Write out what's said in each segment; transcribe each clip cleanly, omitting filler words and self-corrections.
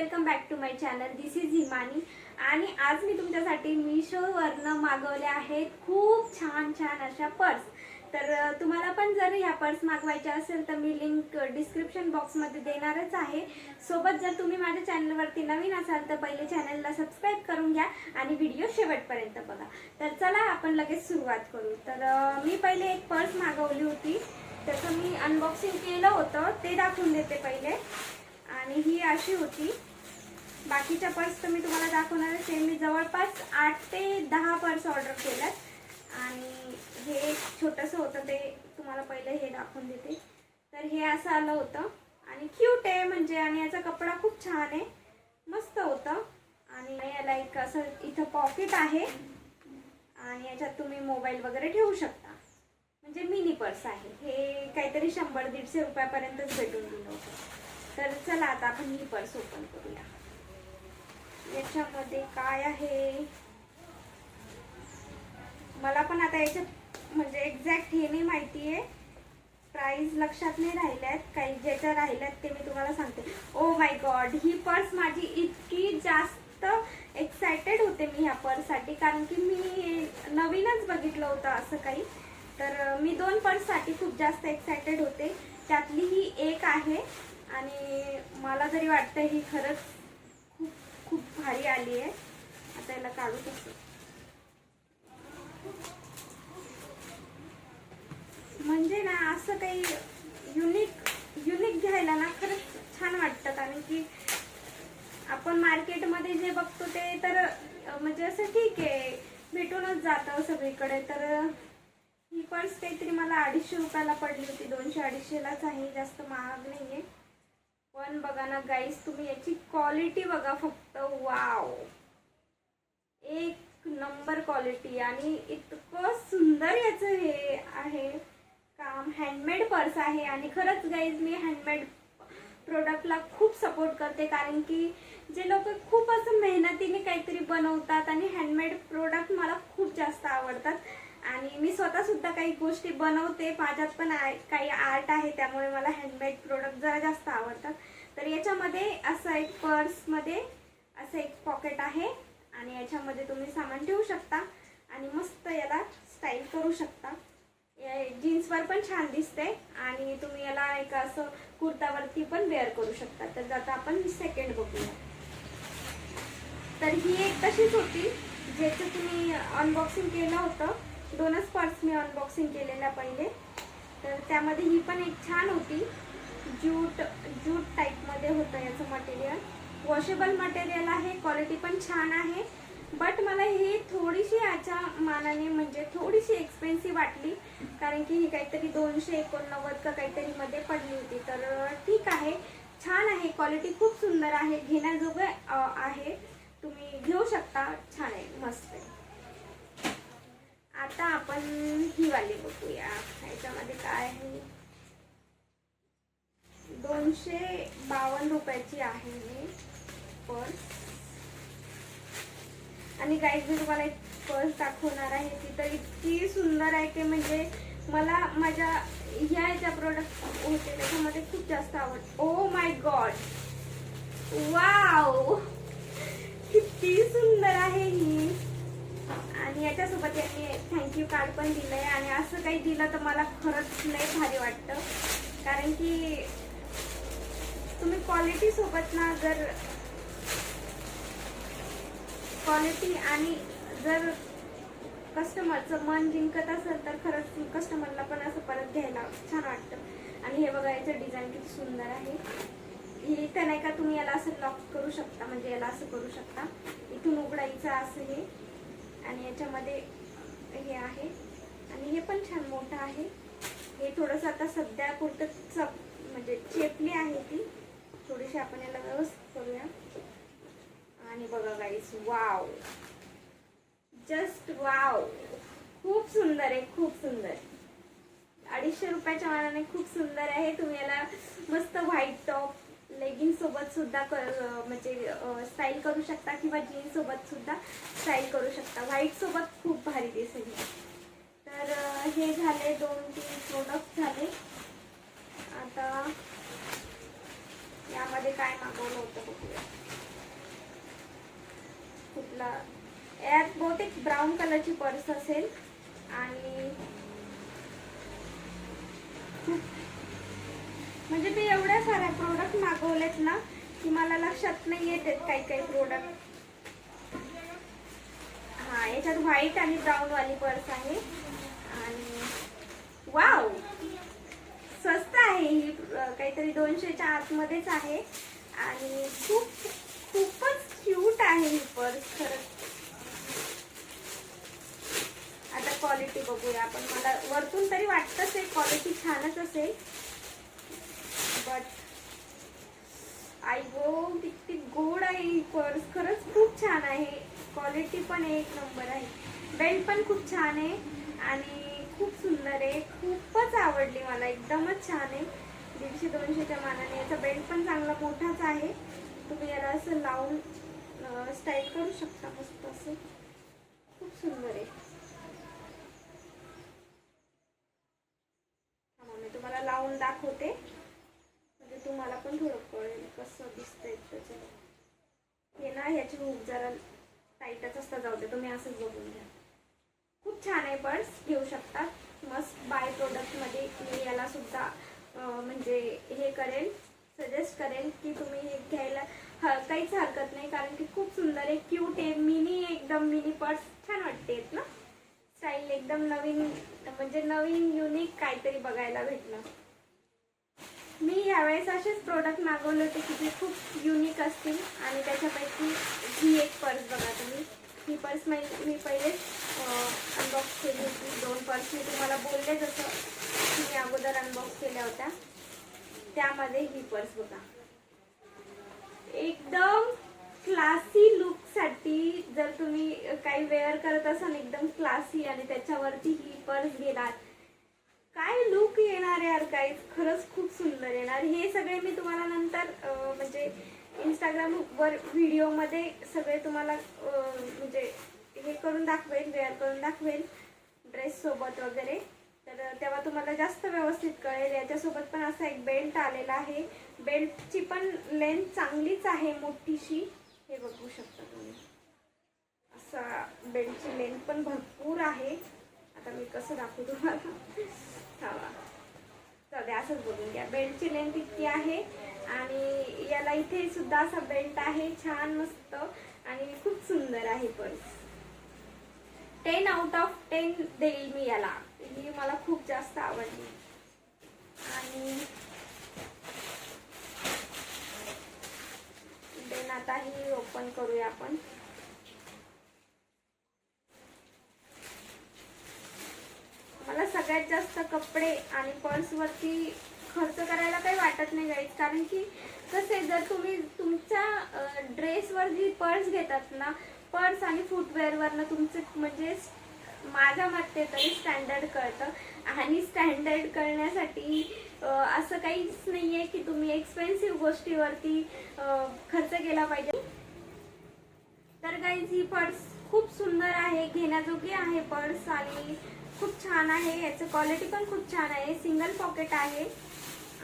Welcome back to my channel. This is Himani आणि आज मी तुमच्यासाठी मीशोवरनं मागवले आहेत खूप छान छान अशा पर्स. तर तुम्हाला पण जर ह्या पर्स मागवायच्या असेल तर मी लिंक डिस्क्रिप्शन बॉक्समध्ये देणारच आहे. सोबत जर तुम्ही माझ्या चॅनलवरती नवीन असाल तर पहिले चॅनलला सबस्क्राईब करून घ्या आणि व्हिडिओ शेवटपर्यंत बघा. तर चला आपण लगेच सुरुवात करू. तर मी पहिले एक पर्स मागवली होती, त्याचं मी अनबॉक्सिंग केलं होतं ते दाखवून देते पहिले. आणि ही अशी होती. बाकीच्या पर्स तर मी तुम्हाला दाखवणार आहे. मी जवळपास 8 ते 10 पर्स ऑर्डर केल्यात आणि हे एक छोटंसं होतं ते तुम्हाला पहिले हे दाखवून देते. तर हे असं आलं होतं आणि क्यूट आहे म्हणजे, आणि याचा कपडा खूप छान आहे, मस्त होतं. आणि याला एक असं इथं पॉकेट आहे आणि याच्यात तुम्ही मोबाईल वगैरे ठेवू शकता. म्हणजे मिनी पर्स आहे. हे काहीतरी 100-150 रुपयापर्यंतच भेटून दिलं होतं. तर चला आता आपण ही पर्स ओपन करूया. याच्यामध्ये काय आहे मला पण आता याच्यात म्हणजे एक्झॅक्ट हे नाही माहिती आहे. प्राइस लक्षात नाही राहिल्यात, काही ज्याच्या राहिल्यात ते मी तुम्हाला सांगते. Oh my God, he purse माझी इतकी जास्त एक्सायटेड होते मी ह्या पर्ससाठी, कारण की मी नवीनच बघितलं होतं असं काही. तर मी 2 पर्ससाठी खूप जास्त एक्सायटेड होते. त्यातली ही एक आहे आणि मला तरी वाटतं ही खरंच खूप खूप भारी आली आहे. आता याला काढू कसं, म्हणजे ना असं काही युनिक घ्यायला ना खरंच छान वाटतं. कारण की आपण मार्केटमध्ये जे बघतो ते तर म्हणजे असं ठीक आहे, भेटूनच जातं सगळीकडे. तर ही पर्स काहीतरी मला 250 रुपयाला पडली होती. 200-250लाच आहे, जास्त महाग नाहीये. पण बघा ना गाईस, तुम्ही याची क्वालिटी बघा फक्त. वाव, एक नंबर क्वालिटी आणि इतकं सुंदर याचं हे आहे काम. हँडमेड पर्स आहे आणि खरंच गाईज मी हँडमेड प्रोडक्टला खूप सपोर्ट करते, कारण की जे लोक खूप असं मेहनतीने काहीतरी बनवतात आणि हँडमेड प्रोडक्ट मला खूप जास्त आवडतात. आणि मी स्वतः सुद्धा काही गोष्टी बनवते, माझ्यात पण काही आर्ट आहे, त्यामुळे मला हँडमेड प्रोडक्ट जरा जास्त आवडतात. तर याच्यामध्ये असं एक पर्समध्ये असं एक पॉकेट आहे आणि याच्यामध्ये तुम्ही सामान ठेवू शकता आणि मस्त याला स्टाईल करू शकता. जीन्सवर पण छान दिसते आणि तुम्ही याला एक असं कुर्तावरती पण वेअर करू शकता. तर आता आपण सेकंड बघूया. तर ही एक तशीच होती ज्याचं तुम्ही अनबॉक्सिंग केलं होतं. 2च पर्स मी अनबॉक्सिंग केलेल्या पहिले. तर त्यामध्ये ही पण एक छान होती. जूट टाईपमध्ये होतं याचं मटेरियल. वॉशेबल मटेरियल आहे, क्वालिटी पण छान आहे. बट मला ही थोडीशी याच्या मानाने म्हणजे थोडीशी एक्सपेन्सिव्ह वाटली, कारण की ही काहीतरी 289 का काहीतरी मध्ये पडली होती. तर ठीक आहे, छान आहे, क्वालिटी खूप सुंदर आहे, घेण्याजोगं आहे, तुम्ही घेऊ शकता, छान आहे, मस्त आहे. आता आपण ही वाली बघूया. ह्याच्यामध्ये काय आहे. 252 रुपयाची आहे ही पर्स. आणि गाईज मी तुम्हाला एक पर्स दाखवणार आहे. ती तर इतकी सुंदर आहे की म्हणजे मला माझ्या ह्या प्रोडक्ट होते त्याच्यामध्ये खूप जास्त आवडत. ओ माय गॉड, वाव, किती सुंदर आहे ही. आणि याच्यासोबत यांनी थँक्यू कार्ड पण दिलंय. आणि असं काही दिलं तर मला खरंच लय भारी वाटतं, कारण की तुम्ही क्वालिटी सोबत ना, जर क्वालिटी आणि जर कस्टमरचं मन जिंकत असेल तर खरंच कस्टमरला पण असं परत घ्यायला छान वाटतं. आणि हे बघा, याचं डिझाईन किती सुंदर आहे. हे इथं नाही का तुम्ही याला असं लॉक करू शकता, म्हणजे याला असं करू शकता, इथून उघडायचं असं हे. आणि याच्यामध्ये हे आहे आणि हे पण छान मोठं आहे. हे थोडंसं आता सध्या पुरतं म्हणजे चेपली आहे ती थोडीशी. आपण याला व्यवस्थित करूया. आणि बघा गाईस, वाव, जस्ट वाव, खूप सुंदर आहे, खूप सुंदर. 250 रुपयाच्या मानाने खूप सुंदर आहे. तुम्ही याला मस्त व्हाईट टॉप लेगिंग सोबत सुद्धा म्हणजे स्टाईल करू शकता, किंवा जीन्स सोबत सुद्धा स्टाईल करू शकता. व्हाईट सोबत खूप भारी दिसेल. तर हे झाले 2-3 प्रोडक्ट झाले. आता यामध्ये काय मागवलं होतं बघूया. कुठला यात बहुतेक ब्राऊन कलरची पर्स असेल आणि खूप म्हणजे मी एवढ्या साऱ्या प्रोडक्ट मागवलेत ना की मला लक्षात नाही येत काही काही प्रोडक्ट. हा, याच्यात व्हाईट आणि ब्राऊन वाली पर्स आहे आणि वाव स्वस्त आहे ही, काहीतरी 200च्या आतमध्येच आहे आणि खूपच क्यूट आहे ही पर्स खरंच. आता क्वालिटी बघूया आपण. मला वरतून तरी वाटतंच आहे क्वालिटी छानच असेल, बट आई गो किती गोड आहे ही पर्स. खरंच खूप छान आहे, क्वालिटी पण एक नंबर आहे. बेल्ट पण खूप छान आहे आणि खूप सुंदर आहे. खूपच आवडली मला, एकदमच छान आहे. 150-200च्या मानाने याचा बेल्ट पण चांगला मोठाच आहे. तुम्ही याला असं लावून स्टाईल करू शकता मस्त असं. खूप सुंदर आहे. मी तुम्हाला लावून दाखवते म्हणजे तुम्हाला पण थोडं कळेल कसं दिसतंय त्याचं. हे ना ह्याची हुक जरा टाईटच असता, जाऊ दे, तुम्ही असंच बघून घ्या. खूप छान आहे पर्स, घेऊ शकता. मस्त बाय प्रोडक्टमध्ये मी याला सुद्धा म्हणजे हे करेल, सजेस्ट करेल की तुम्ही हे घ्यायला काहीच हरकत नाही, कारण की खूप सुंदर आहे, क्यूट आहे, मिनी एकदम मिनी पर्स छान वाटते ना. स्टाईल एकदम नवीन, म्हणजे नवीन युनिक काहीतरी बघायला भेटलं. मी यावेळेस असेच प्रोडक्ट मागवले होते की जे खूप युनिक असतील आणि त्याच्यापैकी ही एक पर्स बघा तुम्ही. ही पर्स मी पहिलेच अनबॉक्स केली होती. 2 पर्स मी तुम्हाला बोलले जसं की मी अगोदर अनबॉक्स केल्या होत्या, त्यामध्ये ही पर्स बघा. एकदम क्लासी लुकसाठी जर तुम्ही काही वेअर करत असाल एकदम क्लासी आणि त्याच्यावरती ही पर्स घेणार, काय लुक येणार यार, काय खरंच खूप सुंदर येणार. हे सगळे मी तुम्हाला नंतर म्हणजे इंस्टाग्रामवर व्हिडिओमध्ये सगळे तुम्हाला म्हणजे हे करून दाखवेल, वेअर करून दाखवेल ड्रेस सोबत वगैरे, तर तेव्हा तुम्हाला जास्त व्यवस्थित कळेल. याच्यासोबत पण असा एक बेल्ट आलेला आहे. बेल्टची पण लेंथ चांगलीच आहे, मोठीशी. हे बघू शकता तुम्ही, असा बेल्टची लेंथ पण भरपूर आहे. आता मी कसं दाखवू तुम्हाला, हवा जाऊ दे, असंच बघून घ्या. बेल्टची लेंथ इतकी आहे आणि याला इथे सुद्धा असा बेल्ट आहे, छान मस्त आणि खूप सुंदर आहे पर्स. 10 आउट ऑफ 10 देईल मी याला. ही मला खूप जास्त आवडली. आणि देन आता ही ओपन करूया आपण. मला सगळ्यात जास्त कपडे आणि पर्सवरती खर्च करायला काही वाटत नाही गाईज, कारण की कसे जर तुम्ही तुमच्या ड्रेसवर जी पर्स घेतात ना, पर्स आणि फुटवेअरवरनं तुमचं म्हणजे माझ्या मते तरी स्टँडर्ड कळतं. आणि स्टँडर्ड करण्यासाठी असं काहीच नाही आहे की तुम्ही एक्सपेन्सिव्ह गोष्टीवरती खर्च केला पाहिजे. तर गाईज ही पर्स खूप सुंदर आहे, घेण्याजोगी आहे पर्स आणि खूप छान आहे. याचं क्वालिटी पण खूप छान आहे. सिंगल पॉकेट आहे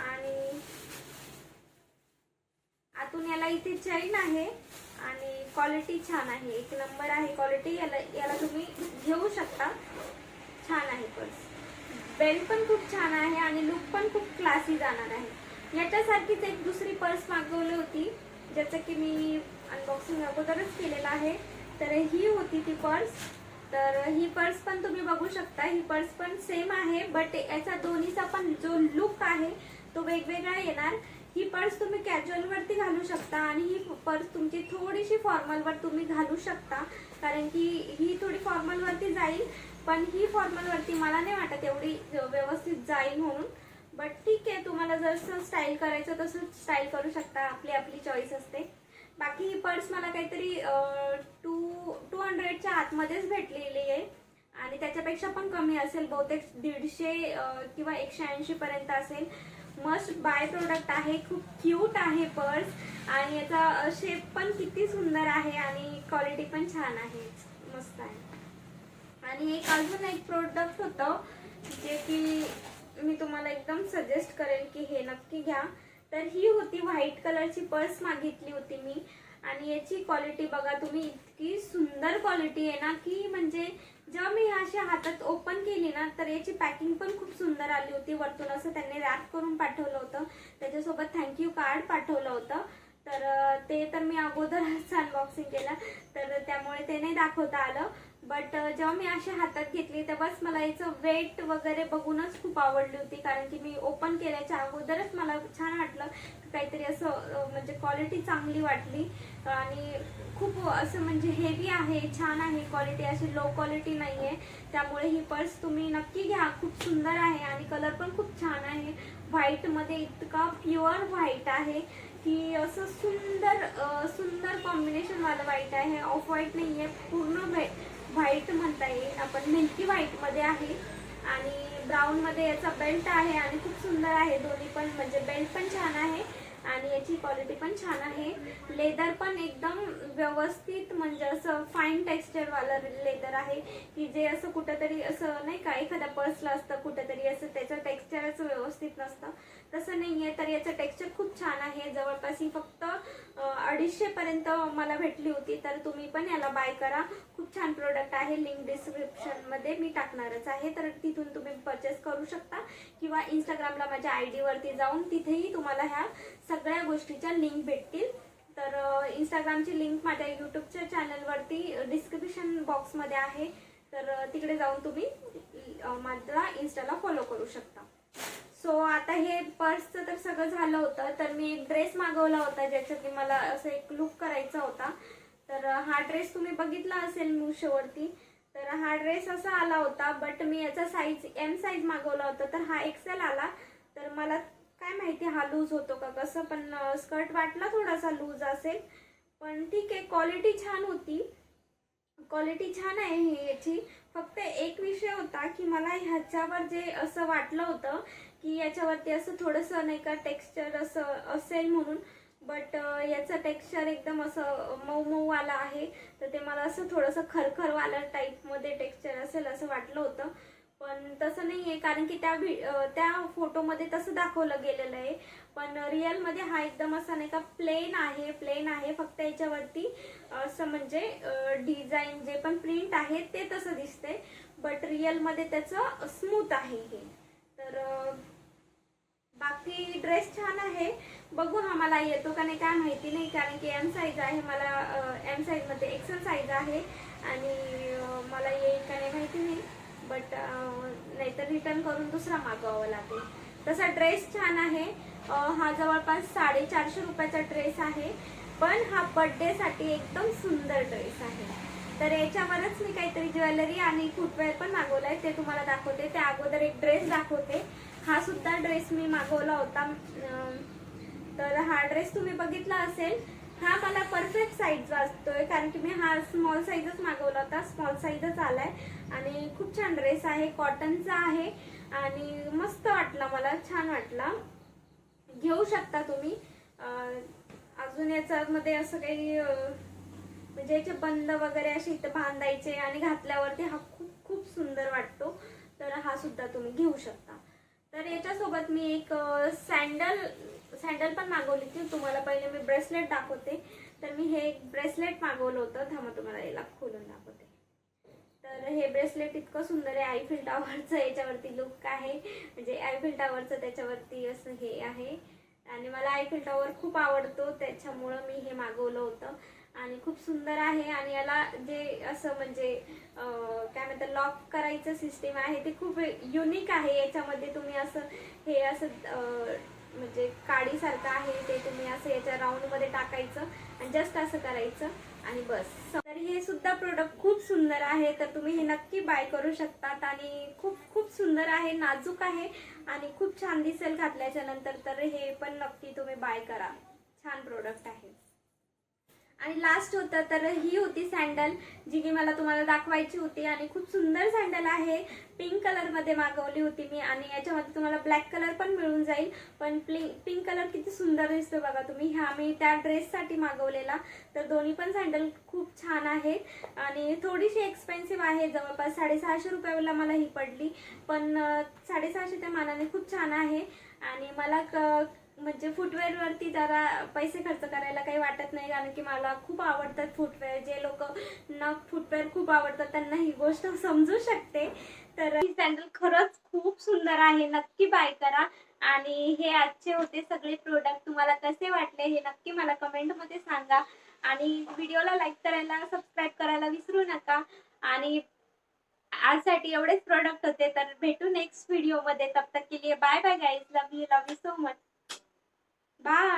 आणि आतून याला इथे चेन आहे आणि क्वालिटी छान आहे, एक नंबर आहे क्वालिटी. याला तुम्ही घेऊ शकता, छान आहे पर्स. बेल्ट पण खूप छान आहे आणि लुक पण खूप क्लासी जाणार आहे. याच्यासारखीच एक दुसरी पर्स मागवली होती, ज्याचं की मी अनबॉक्सिंग अगोदरच केलेलं आहे. तर ही होती ती पर्स. तर ही पर्स पण तुम्ही बघू शकता. ही पर्स पण सेम आहे, बट याचा दोन्हीचा पण जो लुक आहे तो वेगवेगळा येणार. ही पर्स तुम्ही कॅज्युअल वरती घालू शकता आणि ही पर्स तुमची थोडीशी फॉर्मल वर तुम्ही घालू शकता, कारण की ही थोडी फॉर्मल वरती जाईल, पण ही फॉर्मल वरती मला नाही वाटत एवढी व्यवस्थित जाईल म्हणून. बट ठीक आहे, तुम्हाला जसं स्टाईल करायचं तसं स्टाईल करू शकता, आपली आपली चॉईस असते. बाकी ही पर्स मला काहीतरी 200च्या आतमध्येच भेटलेली आहे आणि त्याच्यापेक्षा पण कमी असेल, बहुतेक 150 किंवा 180 पर्यंत असेल. मस्ट बाय प्रोडक्ट आहे, खूप क्यूट आहे पर्स आणि याचा शेप पण किती सुंदर आहे आणि क्वालिटी पण छान आहे, मस्त आहे. आणि एक अजून एक प्रोडक्ट होतं जे की मी तुम्हाला एकदम सजेस्ट करेन की हे नक्की घ्या. तर ही होती व्हाईट कलरची पर्स मागितली होती मी आणि याची क्वालिटी बघा तुम्ही, इतकी सुंदर क्वालिटी आहे ना की म्हणजे जेव्हा मी अशी हातात ओपन केली ना तर याची पॅकिंग पण खूप सुंदर आली होती. वरतून असं त्यांनी रॅप करून पाठवलं होतं, त्याच्यासोबत थँक्यू कार्ड पाठवलं होतं. तर ते तर मी अगोदरच अनबॉक्सिंग केलं, तर त्यामुळे ते नाही दाखवता आलं. बट जेव्हा मी अशी हातात घेतली तेव्हाच मला याचं वेट वगैरे बघूनच खूप आवडली होती, कारण की मी ओपन केल्याच्या अगोदरच मला छान वाटलं, काहीतरी असं म्हणजे क्वालिटी चांगली वाटली. आणि खूप असं म्हणजे हेवी आहे, छान आहे क्वालिटी, अशी लो क्वालिटी नाही आहे. त्यामुळे ही पर्स तुम्ही नक्की घ्या, खूप सुंदर आहे आणि कलर पण खूप छान आहे. व्हाईटमध्ये इतका प्युअर व्हाईट आहे की असं सुंदर सुंदर कॉम्बिनेशनवालं व्हाईट आहे. ऑफ व्हाईट नाही आहे, पूर्ण व्हाईट म्हणता येईल आपण, मिल्की व्हाईटमध्ये आहे. आणि ब्राऊनमध्ये याचा बेल्ट आहे आणि खूप सुंदर आहे दोन्ही पण, म्हणजे बेल्ट पण छान आहे आणि याची क्वालिटी पण छान आहे. लेदर पण एकदम व्यवस्थित, म्हणजे असं फाईन टेक्स्चरवालं लेदर आहे की जे असं कुठंतरी असं नाही का एखाद्या पर्सला असतं कुठंतरी असं त्याचं टेक्स्चरच व्यवस्थित नसतं, तसं नाही आहे. तर याचं टेक्स्चर खूप छान आहे. जवळपास ही फक्त 250 पर्यंत मला भेटली होती. तर तुम्ही पण याला बाय करा, खूप छान प्रोडक्ट आहे. लिंक डिस्क्रिप्शनमध्ये मी टाकणारच आहे, तर तिथून तुम्ही परचेस करू शकता किंवा इंस्टाग्रामला माझ्या ID वरती जाऊन तिथेही तुम्हाला ह्या सगळ्या गोष्टीच्या लिंक भेटतील. तर इंस्टाग्रामची लिंक माझ्या यूट्यूबच्या चॅनलवरती डिस्क्रिप्शन बॉक्समध्ये आहे, तर तिकडे जाऊन तुम्ही माझा इंस्टाला फॉलो करू शकता. सो आता हे पर्सचं तर सगळं झालं होतं. तर मी एक ड्रेस मागवला होता ज्याच्यात की मला असं एक लुक करायचा होता. तर हा ड्रेस तुम्ही बघितला असेल मिशोवरती. तर हा ड्रेस असा आला होता, बट मी याचा साईज M साईज मागवला होता, तर हा XL आला. तर मला काय माहिती हा लूज होतो का कसं, पण स्कर्ट वाटला थोडासा लूज असेल, पण ठीक आहे. क्वालिटी छान होती, क्वालिटी छान आहे ही याची. फक्त एक विषय होता की मला ह्याच्यावर जे असं वाटलं होतं की याच्यावरती असं थोडंसं नाही का टेक्स्चर असं असेल म्हणून, बट याचं टेक्स्चर एकदम असं मऊ मऊ आलं आहे. तर ते मला असं थोडंसं खरखरवालं टाईपमध्ये टेक्स्चर असेल असं वाटलं होतं, पण तसं नाही आहे, कारण की त्या फोटोमध्ये तसं दाखवलं गेलेलं आहे. पण रिअलमध्ये हा एकदम असा नाही का प्लेन आहे. फक्त याच्यावरती असं म्हणजे डिझाईन जे पण प्रिंट आहे ते तसं दिसतंय, बट रिअलमध्ये त्याचं स्मूथ आहे हे. तर बाकी ड्रेस छान आहे. बघू हा मला येतो का नाही काय माहिती नाही, कारण की M साईज आहे, मला M साईजमध्ये XL साईज आहे आणि मला येईल का नाही माहिती नाही. बट नाहीतर रिटर्न करून दुसरा मागवावा लागेल. तसा ड्रेस छान आहे. हा जवळपास 450 रुपयाचा ड्रेस आहे, पण हा बर्थडेसाठी एकदम सुंदर ड्रेस आहे. तर याच्यावरच मी काहीतरी ज्वेलरी आणि फुटवेअर पण मागवलं आहे, ते तुम्हाला दाखवते. त्या अगोदर एक ड्रेस दाखवते. हा सुद्धा ड्रेस मी मागवला होता. तर हा ड्रेस तुम्ही बघितला असेल. हा मला परफेक्ट साईजचा असतोय, कारण की मी हा स्मॉल साईजच मागवला होता, स्मॉल साईजच आलाय. आणि खूप छान ड्रेस आहे, कॉटनचा आहे आणि मस्त वाटला, मला छान वाटला. घेऊ शकता तुम्ही. अजून याच्यामध्ये असं काही म्हणजे याचे बंद वगैरे असे इथं बांधायचे आणि घातल्यावरती हा खूप खूप सुंदर वाटतो. तर हा सुद्धा तुम्ही घेऊ शकता. तर याच्यासोबत मी एक सँडल पण मागवली होती. तुम्हाला पहिले मी ब्रेसलेट दाखवते. तर मी हे एक ब्रेसलेट मागवलं होतं, थांबा तुम्हाला याला खोलून दाखवते. तर हे ब्रेसलेट इतकं सुंदर आहे, आयफिल टॉवरचं याच्यावरती लुक आहे, म्हणजे आयफिल टॉवरचं त्याच्यावरती असं हे आहे. आणि मला आयफिल टॉवर खूप आवडतो, त्याच्यामुळं मी हे मागवलं होतं आणि खूप सुंदर आहे. आणि याला जे असं म्हणजे काय म्हणतात लॉक करायचं सिस्टीम आहे ते खूप युनिक आहे. याच्यामध्ये तुम्ही असं हे असं म्हणजे काडीसारखं आहे, ते तुम्ही असं याच्या राऊंडमध्ये टाकायचं आणि जस्ट असं करायचं आणि बस. तर हे सुद्धा प्रोडक्ट खूप सुंदर आहे, तर तुम्ही हे नक्की बाय करू शकतात. आणि खूप खूप सुंदर आहे, नाजूक आहे आणि खूप छान दिसेल घातल्याच्या नंतर. तर हे पण नक्की तुम्ही बाय करा, छान प्रोडक्ट आहे. आणि लास्ट होतं तर ही होती सँडल, जी की मला तुम्हाला दाखवायची होती. आणि खूप सुंदर सँडल आहे, पिंक कलरमध्ये मागवली होती मी. आणि याच्यामध्ये तुम्हाला ब्लॅक कलर पण मिळून जाईल, पण पिंक कलर किती सुंदर दिसतो बघा तुम्ही. हा मी त्या ड्रेससाठी मागवलेला. तर दोन्ही पण सँडल खूप छान आहेत आणि थोडीशी एक्सपेन्सिव्ह आहे, जवळपास 650 रुपयाला मला ही पडली. पण 650 त्या मानाने खूप छान आहे. आणि मला म्हणजे फुटवेअरवरती जरा पैसे खर्च करायला काही वाटत नाही, कारण की मला खूप आवडतात फुटवेअर. जे लोक फुटवेअर खूप आवडतात त्यांना ही गोष्ट समजू शकते. तर ही सँडल खरंच खूप सुंदर आहे, नक्की बाय करा. आणि हे आजचे होते सगळे प्रोडक्ट. तुम्हाला कसे वाटले हे नक्की मला कमेंटमध्ये सांगा. आणि व्हिडिओला लाईक करायला, सबस्क्राईब करायला विसरू नका. आणि आजसाठी एवढेच प्रोडक्ट होते, तर भेटू नेक्स्ट व्हिडिओ मध्ये. तब तक के लिए bye bye guys, love you so much, bye.